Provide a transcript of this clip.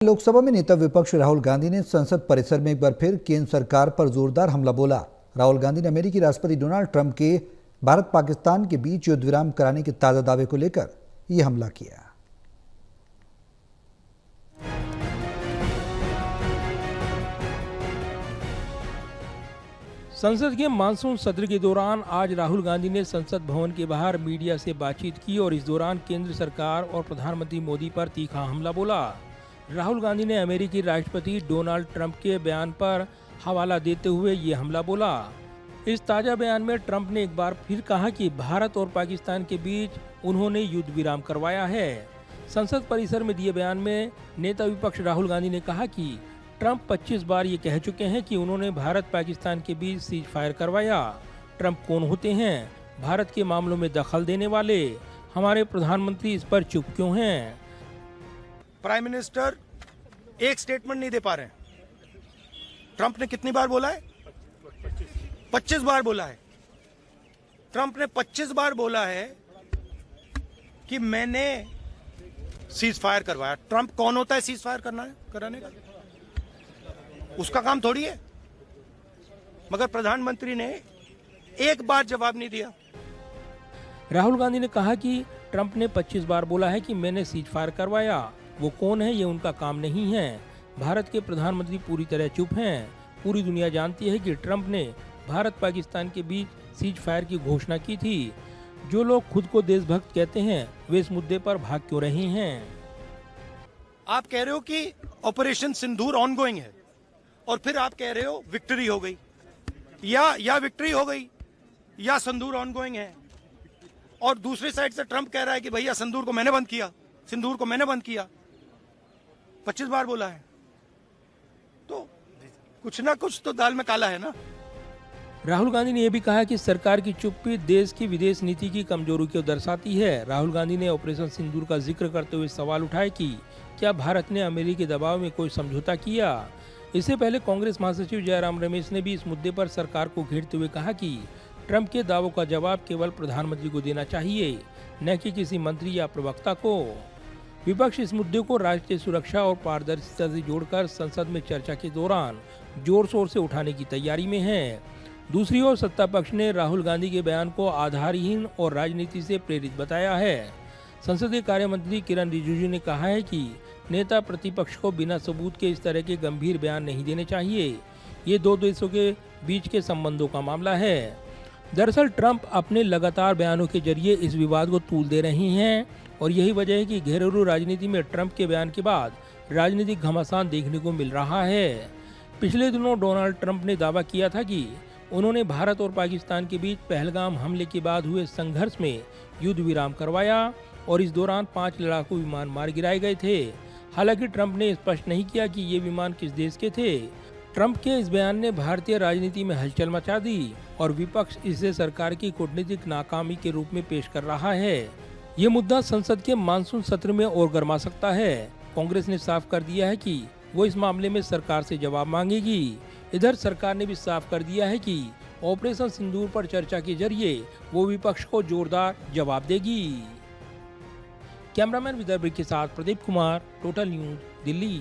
लोकसभा में नेता विपक्ष राहुल गांधी ने संसद परिसर में एक बार फिर केंद्र सरकार पर जोरदार हमला बोला। राहुल गांधी ने अमेरिकी राष्ट्रपति डोनाल्ड ट्रंप के भारत पाकिस्तान के बीच युद्ध विराम कराने के ताजा दावे को लेकर यह हमला किया। संसद के मानसून सत्र के दौरान आज राहुल गांधी ने संसद भवन के बाहर मीडिया से बातचीत की और इस दौरान केंद्र सरकार और प्रधानमंत्री मोदी पर तीखा हमला बोला। राहुल गांधी ने अमेरिकी राष्ट्रपति डोनाल्ड ट्रंप के बयान पर हवाला देते हुए ये हमला बोला। इस ताजा बयान में ट्रंप ने एक बार फिर कहा कि भारत और पाकिस्तान के बीच उन्होंने युद्ध विराम करवाया है। संसद परिसर में दिए बयान में नेता विपक्ष राहुल गांधी ने कहा कि ट्रंप 25 बार ये कह चुके हैं कि उन्होंने भारत पाकिस्तान के बीच सीज फायर करवाया। ट्रंप कौन होते हैं भारत के मामलों में दखल देने वाले? हमारे प्रधानमंत्री इस पर चुप क्यों हैं? प्राइम मिनिस्टर एक स्टेटमेंट नहीं दे पा रहे हैं। ट्रंप ने कितनी बार बोला है? 25 बार बोला है। ट्रंप ने 25 बार बोला है कि मैंने सीज फायर करवाया। ट्रंप कौन होता है सीज फायर कराने का? उसका काम थोड़ी है। मगर प्रधानमंत्री ने एक बार जवाब नहीं दिया। राहुल गांधी ने कहा कि ट्रंप ने 25 बार बोला है कि मैंने सीज फायर करवाया। वो कौन है ये उनका काम नहीं है। भारत के प्रधानमंत्री पूरी तरह चुप हैं। पूरी दुनिया जानती है कि ट्रंप ने भारत पाकिस्तान के बीच सीज फायर की घोषणा की थी। जो लोग खुद को देशभक्त कहते हैं वे इस मुद्दे पर भाग क्यों रहे हैं? आप कह रहे हो कि ऑपरेशन सिंदूर ऑनगोइंग है और फिर आप कह रहे हो विक्ट्री हो गई, या विक्ट्री हो गई या सिंदूर ऑनगोइंग है। और दूसरी साइड से ट्रंप कह रहा है कि भैया सिंदूर को मैंने बंद किया, सिंदूर को मैंने बंद किया। 25 बार बोला है तो कुछ ना कुछ तो दाल में काला है ना। राहुल गांधी ने यह भी कहा कि सरकार की चुप्पी देश की विदेश नीति की कमजोरी को दर्शाती है। राहुल गांधी ने ऑपरेशन सिंदूर का जिक्र करते हुए सवाल उठाए कि क्या भारत ने अमेरिकी दबाव में कोई समझौता किया। इससे पहले कांग्रेस महासचिव जयराम रमेश ने भी इस मुद्दे पर सरकार को घेरते हुए कहा कि ट्रंप के दावों का जवाब केवल प्रधानमंत्री को देना चाहिए, न कि किसी मंत्री या प्रवक्ता को। विपक्ष इस मुद्दे को राष्ट्रीय सुरक्षा और पारदर्शिता से जोड़कर संसद में चर्चा के दौरान जोर शोर से उठाने की तैयारी में है। दूसरी ओर सत्ता पक्ष ने राहुल गांधी के बयान को आधारहीन और राजनीति से प्रेरित बताया है। संसदीय कार्य मंत्री किरण रिजिजू ने कहा है कि नेता प्रतिपक्ष को बिना सबूत के इस तरह के गंभीर बयान नहीं देने चाहिए। ये दो देशों के बीच के संबंधों का मामला है। दरअसल ट्रंप अपने लगातार बयानों के जरिए इस विवाद को तूल दे रहे हैं और यही वजह है कि घरेलू राजनीति में ट्रंप के बयान के बाद राजनीतिक घमासान देखने को मिल रहा है। पिछले दिनों डोनाल्ड ट्रंप ने दावा किया था कि उन्होंने भारत और पाकिस्तान के बीच पहलगाम हमले के बाद हुए संघर्ष में युद्ध विराम करवाया और इस दौरान 5 लड़ाकू विमान मार गिराए गए थे। हालांकि ट्रंप ने स्पष्ट नहीं किया कि ये विमान किस देश के थे। ट्रंप के इस बयान ने भारतीय राजनीति में हलचल मचा दी और विपक्ष इसे सरकार की कूटनीतिक नाकामी के रूप में पेश कर रहा है। ये मुद्दा संसद के मानसून सत्र में और गर्मा सकता है। कांग्रेस ने साफ कर दिया है कि वो इस मामले में सरकार से जवाब मांगेगी। इधर सरकार ने भी साफ कर दिया है कि ऑपरेशन सिंदूर पर चर्चा के जरिए वो विपक्ष को जोरदार जवाब देगी। कैमरामैन विदर्भ के साथ प्रदीप कुमार, टोटल न्यूज, दिल्ली।